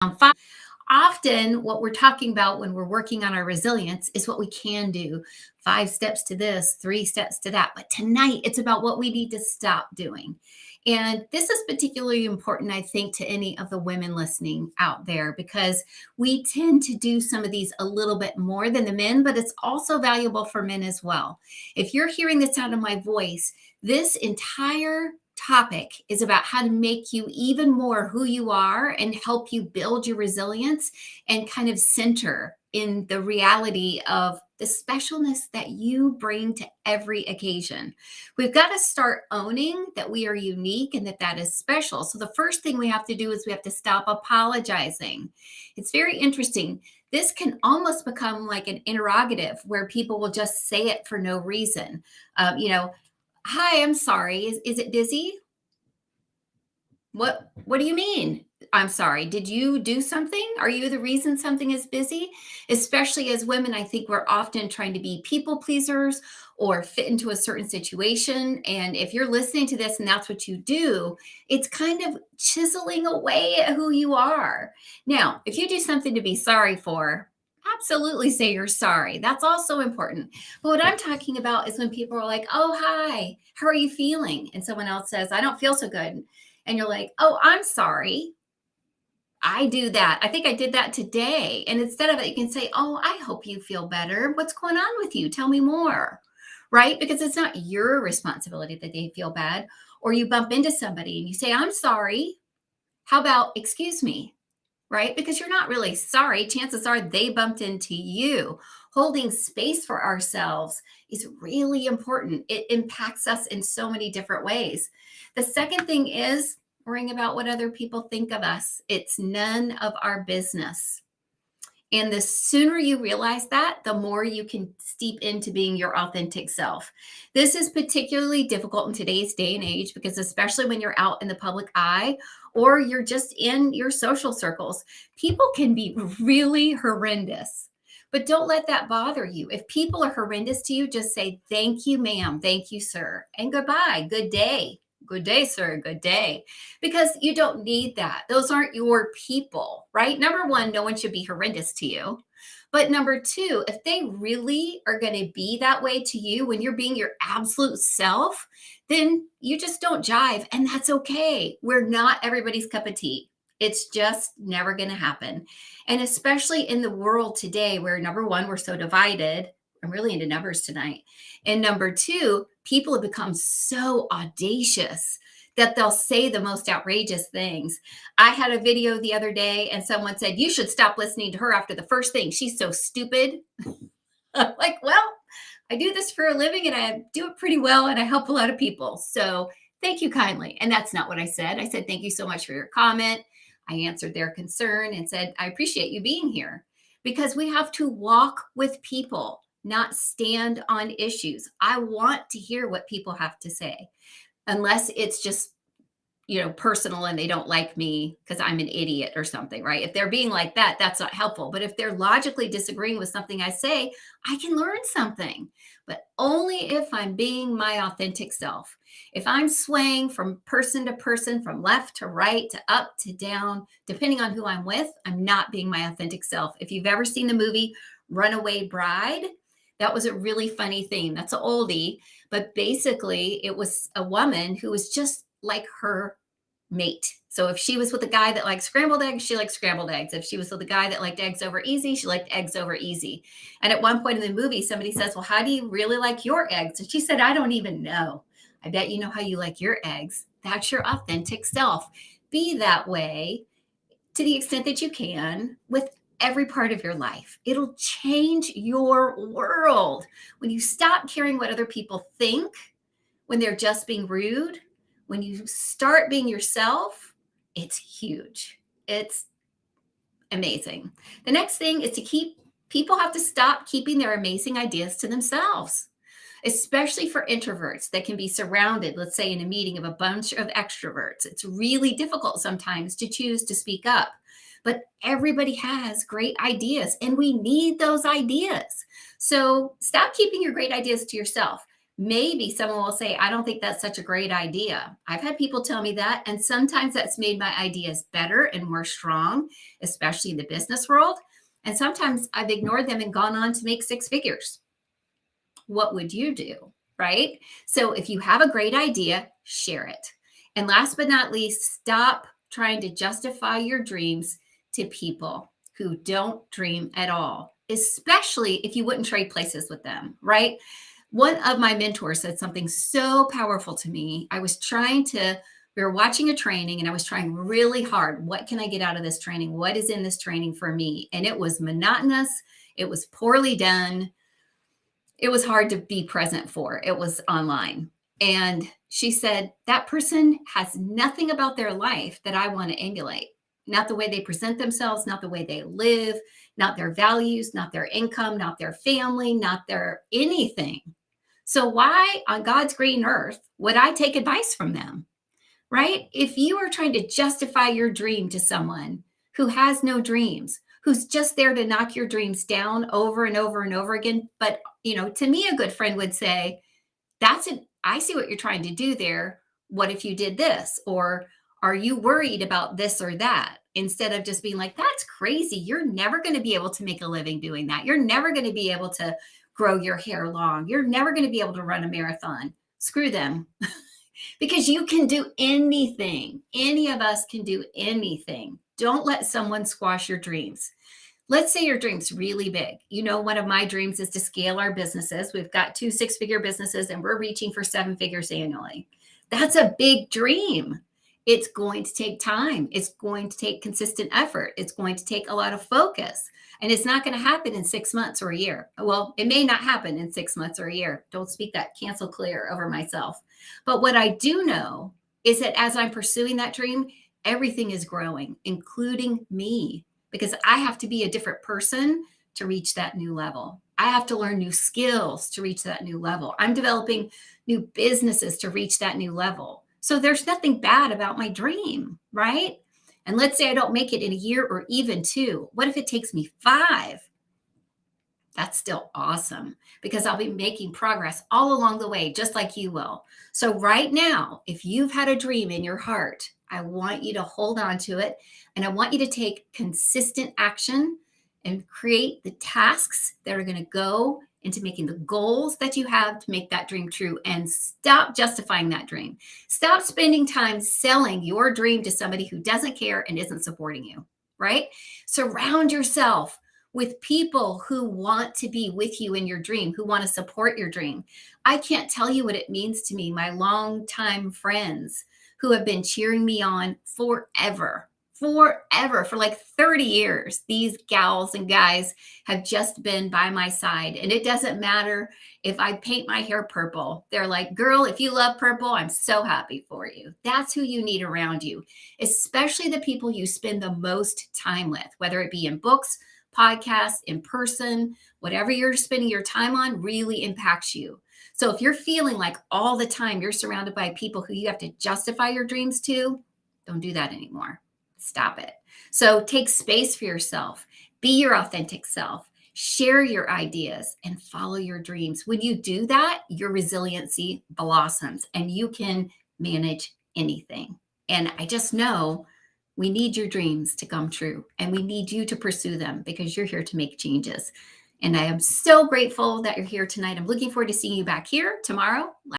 Five. Often, what we're talking about when we're working on our resilience is what we can do. 5 steps to this, 3 steps to that. But tonight, it's about what we need to stop doing. And this is particularly important, I think, to any of the women listening out there because we tend to do some of these a little bit more than the men, but it's also valuable for men as well. If you're hearing the sound of my voice, this entire topic is about how to make you even more who you are and help you build your resilience and kind of center in the reality of the specialness that you bring to every occasion. We've got to start owning that we are unique and that that is special. So the first thing we have to do is we have to stop apologizing. It's very interesting. This can almost become like an interrogative where people will just say it for no reason. Hi, I'm sorry. Is it busy? What do you mean? I'm sorry. Did you do something? Are you the reason something is busy? Especially as women, I think we're often trying to be people pleasers or fit into a certain situation. And if you're listening to this and that's what you do, it's kind of chiseling away at who you are. Now, if you do something to be sorry for, absolutely say you're sorry. That's also important. But what I'm talking about is when people are like, oh, hi, how are you feeling? And someone else says, I don't feel so good. And you're like, oh, I'm sorry. I do that. I think I did that today. And instead of it, you can say, oh, I hope you feel better. What's going on with you? Tell me more. Right? Because it's not your responsibility that they feel bad. Or you bump into somebody and you say, I'm sorry. How about, excuse me? Right? Because you're not really sorry. Chances are they bumped into you. Holding space for ourselves is really important. It impacts us in so many different ways. The second thing is worrying about what other people think of us. It's none of our business. And the sooner you realize that, the more you can steep into being your authentic self. This is particularly difficult in today's day and age because, especially when you're out in the public eye or you're just in your social circles, people can be really horrendous. But don't let that bother you. If people are horrendous to you, just say, thank you, ma'am. Thank you, sir. And goodbye. Good day. Good day, sir. Good day, because you don't need that. Those aren't your people, right? Number one, no one should be horrendous to you. But number two, if they really are going to be that way to you when you're being your absolute self, then you just don't jive. And that's okay. We're not everybody's cup of tea. It's just never going to happen. And especially in the world today, where number one, we're so divided. I'm really into numbers tonight. And number two, people have become so audacious that they'll say the most outrageous things. I had a video the other day and someone said, you should stop listening to her after the first thing. She's so stupid. I'm like, well, I do this for a living and I do it pretty well and I help a lot of people. So thank you kindly. And that's not what I said. I said, thank you so much for your comment. I answered their concern and said, I appreciate you being here because we have to walk with people, not stand on issues. I want to hear what people have to say, unless it's just personal and they don't like me because I'm an idiot or something, right? If they're being like that, that's not helpful. But if they're logically disagreeing with something I say, I can learn something, but only if I'm being my authentic self. If I'm swaying from person to person, from left to right, to up to down, depending on who I'm with, I'm not being my authentic self. If you've ever seen the movie Runaway Bride, that was a really funny thing. That's an oldie, but basically it was a woman who was just like her mate. So if she was with a guy that liked scrambled eggs, she liked scrambled eggs. If she was with a guy that liked eggs over easy, she liked eggs over easy. And at one point in the movie, somebody says, well, how do you really like your eggs? And she said, I don't even know. I bet you know how you like your eggs. That's your authentic self. Be that way to the extent that you can with every part of your life. It'll change your world. When you stop caring what other people think, when they're just being rude, when you start being yourself, it's huge. It's amazing. The next thing is people have to stop keeping their amazing ideas to themselves, especially for introverts that can be surrounded, let's say in a meeting, of a bunch of extroverts. It's really difficult sometimes to choose to speak up, but everybody has great ideas and we need those ideas. So stop keeping your great ideas to yourself. Maybe someone will say, I don't think that's such a great idea. I've had people tell me that. And sometimes that's made my ideas better and more strong, especially in the business world. And sometimes I've ignored them and gone on to make six figures. What would you do? Right? So if you have a great idea, share it. And last but not least, stop trying to justify your dreams to people who don't dream at all, especially if you wouldn't trade places with them, right? One of my mentors said something so powerful to me. We were watching a training and I was trying really hard. What can I get out of this training? What is in this training for me? And it was monotonous. It was poorly done. It was hard to be present for. It was online. And she said, that person has nothing about their life that I want to emulate. Not the way they present themselves, not the way they live, not their values, not their income, not their family, not their anything. So why on God's green earth would I take advice from them? Right? If you are trying to justify your dream to someone who has no dreams, who's just there to knock your dreams down over and over and over again. But, to me, a good friend would say, I see what you're trying to do there. What if you did this? Or are you worried about this or that? Instead of just being like, that's crazy. You're never going to be able to make a living doing that. You're never going to be able to grow your hair long. You're never going to be able to run a marathon. Screw them. Because you can do anything. Any of us can do anything. Don't let someone squash your dreams. Let's say your dream's really big. One of my dreams is to scale our businesses. We've got 2 six-figure businesses and we're reaching for 7 figures annually. That's a big dream. It's going to take time. It's going to take consistent effort. It's going to take a lot of focus. And it's not going to happen in 6 months or a year. Well, it may not happen in 6 months or a year. Don't speak that cancel clear over myself. But what I do know is that as I'm pursuing that dream, everything is growing, including me, because I have to be a different person to reach that new level. I have to learn new skills to reach that new level. I'm developing new businesses to reach that new level. So there's nothing bad about my dream, right? And let's say I don't make it in a year or even 2. What if it takes me 5? That's still awesome because I'll be making progress all along the way, just like you will. So right now, if you've had a dream in your heart, I want you to hold on to it. And I want you to take consistent action and create the tasks that are going to go into making the goals that you have to make that dream true, and stop justifying that dream. Stop spending time selling your dream to somebody who doesn't care and isn't supporting you, right? Surround yourself with people who want to be with you in your dream, who want to support your dream. I can't tell you what it means to me, my longtime friends who have been cheering me on forever, for like 30 years. These gals and guys have just been by my side. And it doesn't matter if I paint my hair purple. They're like, girl, if you love purple, I'm so happy for you. That's who you need around you, especially the people you spend the most time with, whether it be in books, podcasts, in person, whatever you're spending your time on really impacts you. So if you're feeling like all the time you're surrounded by people who you have to justify your dreams to, don't do that anymore. Stop it. So take space for yourself. Be your authentic self. Share your ideas and follow your dreams. When you do that, your resiliency blossoms and you can manage anything. And I just know we need your dreams to come true and we need you to pursue them because you're here to make changes. And I am so grateful that you're here tonight. I'm looking forward to seeing you back here tomorrow.